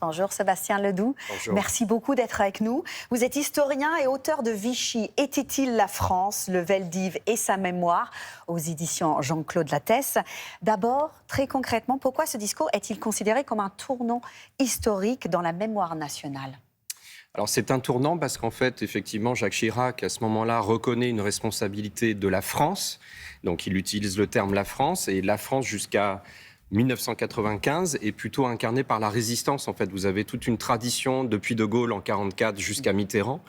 Bonjour Sébastien Ledoux. Bonjour. Merci beaucoup d'être avec nous. Vous êtes historien et auteur de Vichy, était-il la France, le Veldiv et sa mémoire, aux éditions Jean-Claude Lattès. D'abord, très concrètement, pourquoi ce discours est-il considéré comme un tournant historique dans la mémoire nationale ? Alors c'est un tournant parce qu'en fait, effectivement, Jacques Chirac, à ce moment-là, reconnaît une responsabilité de la France. Donc il utilise le terme la France, et la France jusqu'à 1995 est plutôt incarnée par la résistance. En fait, vous avez toute une tradition depuis De Gaulle en 1944 jusqu'à Mitterrand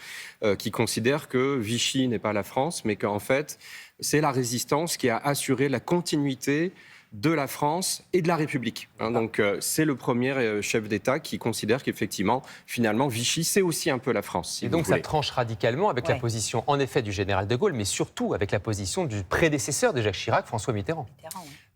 qui considère que Vichy n'est pas la France, mais qu'en fait, c'est la résistance qui a assuré la continuité de la France et de la République. Donc c'est le premier chef d'État qui considère qu'effectivement, finalement, Vichy, c'est aussi un peu la France. Et donc ça tranche radicalement avec la position, en effet, du général de Gaulle, mais surtout avec la position du prédécesseur de Jacques Chirac, François Mitterrand.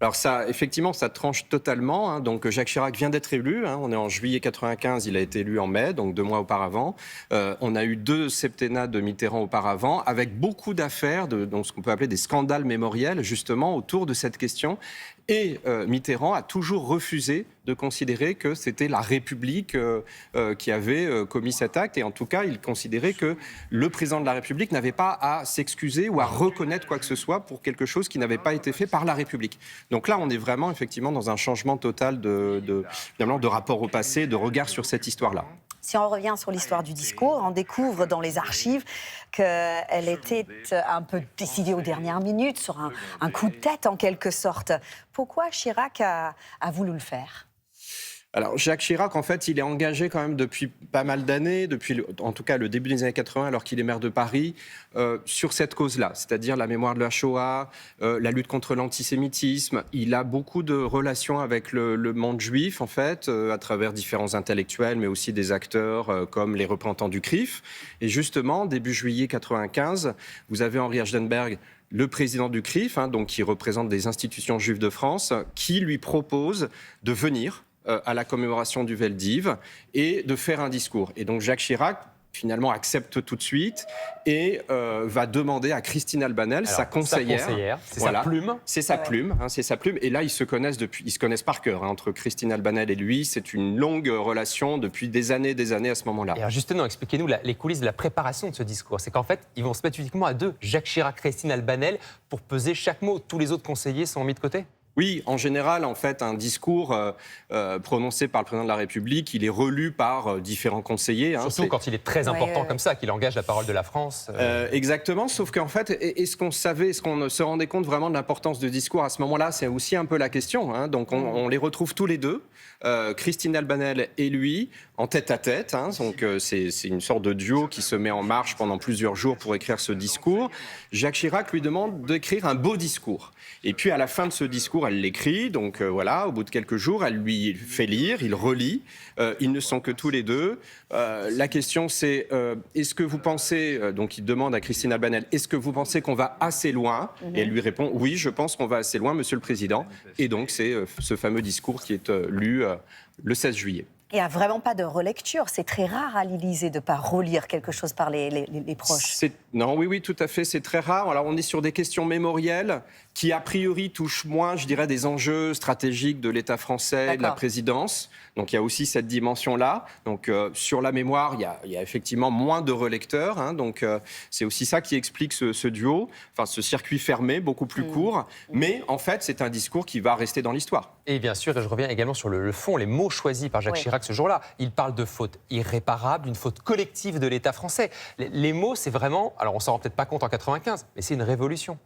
Alors ça, effectivement, ça tranche totalement. Donc Jacques Chirac vient d'être élu. On est en juillet 95, il a été élu en mai, donc 2 mois auparavant. On a eu 2 septennats de Mitterrand auparavant, avec beaucoup d'affaires, donc ce qu'on peut appeler des scandales mémoriels, justement, autour de cette question. Et Mitterrand a toujours refusé de considérer que c'était la République qui avait commis cet acte. Et en tout cas, il considérait que le président de la République n'avait pas à s'excuser ou à reconnaître quoi que ce soit pour quelque chose qui n'avait pas été fait par la République. Donc là, on est vraiment effectivement dans un changement total de rapport au passé, de regard sur cette histoire-là. Si on revient sur l'histoire du discours, on découvre dans les archives qu'elle était un peu décidée aux dernières minutes, sur un coup de tête en quelque sorte. Pourquoi Chirac a voulu le faire ? Alors, Jacques Chirac, en fait, il est engagé quand même depuis pas mal d'années, depuis en tout cas le début des années 80, alors qu'il est maire de Paris, sur cette cause-là, c'est-à-dire la mémoire de la Shoah, la lutte contre l'antisémitisme. Il a beaucoup de relations avec le monde juif, en fait, à travers différents intellectuels, mais aussi des acteurs comme les représentants du CRIF. Et justement, début juillet 95, vous avez Henri Achtenberg, le président du CRIF, donc qui représente des institutions juives de France, qui lui propose de venir à la commémoration du Veldiv et de faire un discours. Et donc Jacques Chirac, finalement, accepte tout de suite et va demander à Christine Albanel, sa conseillère. C'est sa plume. C'est sa plume, c'est sa plume. Et là, ils se connaissent par cœur. Entre Christine Albanel et lui, c'est une longue relation depuis des années à ce moment-là. Et alors justement, expliquez-nous les coulisses de la préparation de ce discours. C'est qu'en fait, ils vont se mettre uniquement à 2, Jacques Chirac, Christine Albanel, pour peser chaque mot. Tous les autres conseillers sont mis de côté ? Oui, en général, en fait, un discours prononcé par le président de la République, il est relu par différents conseillers. Surtout quand il est très important comme ça, qu'il engage la parole de la France. Exactement, sauf qu'en fait, est-ce qu'on se rendait compte vraiment de l'importance du discours à ce moment-là ? C'est aussi un peu la question. Donc on les retrouve tous les deux, Christine Albanel et lui, en tête-à-tête. Donc c'est une sorte de duo qui se met en marche pendant plusieurs jours pour écrire ce discours. Jacques Chirac lui demande d'écrire un beau discours. Et puis à la fin de ce discours, elle l'écrit, donc au bout de quelques jours, elle lui fait lire, il relit, ils ne sont que tous les deux. La question c'est, est-ce que vous pensez, donc il demande à Christine Albanel, est-ce que vous pensez qu'on va assez loin ? Et elle lui répond, oui, je pense qu'on va assez loin, Monsieur le Président. Et donc c'est ce fameux discours qui est lu le 16 juillet. Il n'y a vraiment pas de relecture. C'est très rare à l'Élysée de ne pas relire quelque chose par les proches. Non, oui, tout à fait. C'est très rare. Alors, on est sur des questions mémorielles qui, a priori, touchent moins, je dirais, des enjeux stratégiques de l'État français, de la présidence. Donc, il y a aussi cette dimension-là. Donc, sur la mémoire, il y a effectivement moins de relecteurs. Donc, c'est aussi ça qui explique ce duo, ce circuit fermé, beaucoup plus court. Mais, en fait, c'est un discours qui va rester dans l'histoire. Et bien sûr, et je reviens également sur le fond, les mots choisis par Jacques Chirac ce jour-là. Il parle de faute irréparable, une faute collective de l'État français. Les mots, c'est vraiment, alors on s'en rend peut-être pas compte en 95, mais c'est une révolution.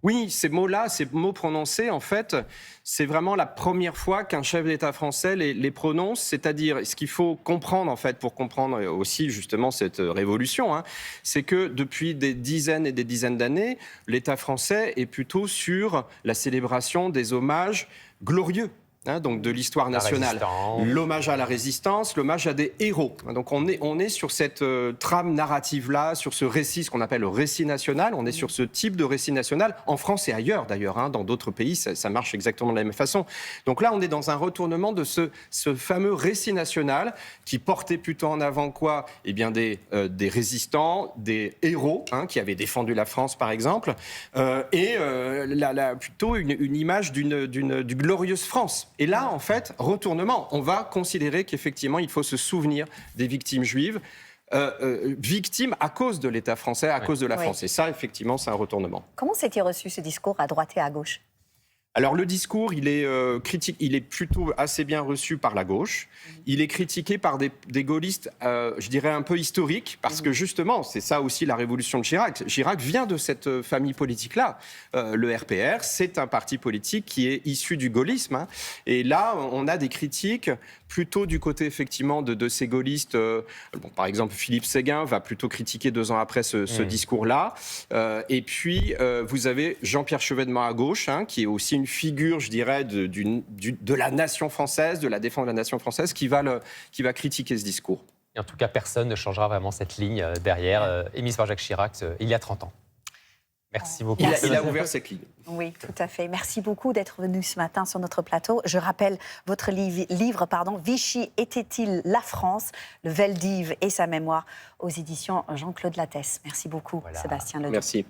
Oui, ces mots-là, ces mots prononcés, en fait, c'est vraiment la première fois qu'un chef d'État français les prononce. C'est-à-dire, ce qu'il faut comprendre, en fait, pour comprendre aussi, justement, cette révolution, c'est que depuis des dizaines et des dizaines d'années, l'État français est plutôt sur la célébration des hommages glorieux. Donc de l'histoire nationale, l'hommage à la résistance, l'hommage à des héros. Donc on est sur cette trame narrative-là, sur ce récit, ce qu'on appelle le récit national. On est sur ce type de récit national, en France et ailleurs d'ailleurs. Dans d'autres pays, ça marche exactement de la même façon. Donc là, on est dans un retournement de ce fameux récit national qui portait plutôt en avant quoi ? Eh bien des résistants, des héros qui avaient défendu la France par exemple, et plutôt une image d'une glorieuse France. Et là, en fait, retournement. On va considérer qu'effectivement, il faut se souvenir des victimes juives. Victimes à cause de l'État français, à cause de la France. Et ça, effectivement, c'est un retournement. Comment s'était reçu ce discours à droite et à gauche? Alors le discours, il est il est plutôt assez bien reçu par la gauche. Il est critiqué par des gaullistes, je dirais un peu historiques, parce que justement, c'est ça aussi la révolution de Chirac. Chirac vient de cette famille politique-là. Le RPR, c'est un parti politique qui est issu du gaullisme. Hein. Et là, on a des critiques plutôt du côté effectivement de ces gaullistes. Par exemple, Philippe Séguin va plutôt critiquer 2 ans après ce discours-là. Et puis, vous avez Jean-Pierre Chevènement à gauche, hein, qui est aussi une figure, je dirais, de la nation française, de la défense de la nation française, qui va critiquer ce discours. Et en tout cas, personne ne changera vraiment cette ligne derrière, émise par Jacques Chirac il y a 30 ans. Merci beaucoup. Il a ouvert cette ligne. Oui, tout à fait. Merci beaucoup d'être venu ce matin sur notre plateau. Je rappelle votre livre, Vichy était-il la France? Le Veldiv et sa mémoire, aux éditions Jean-Claude Lattès. Merci beaucoup, Sébastien Ledoux. Merci.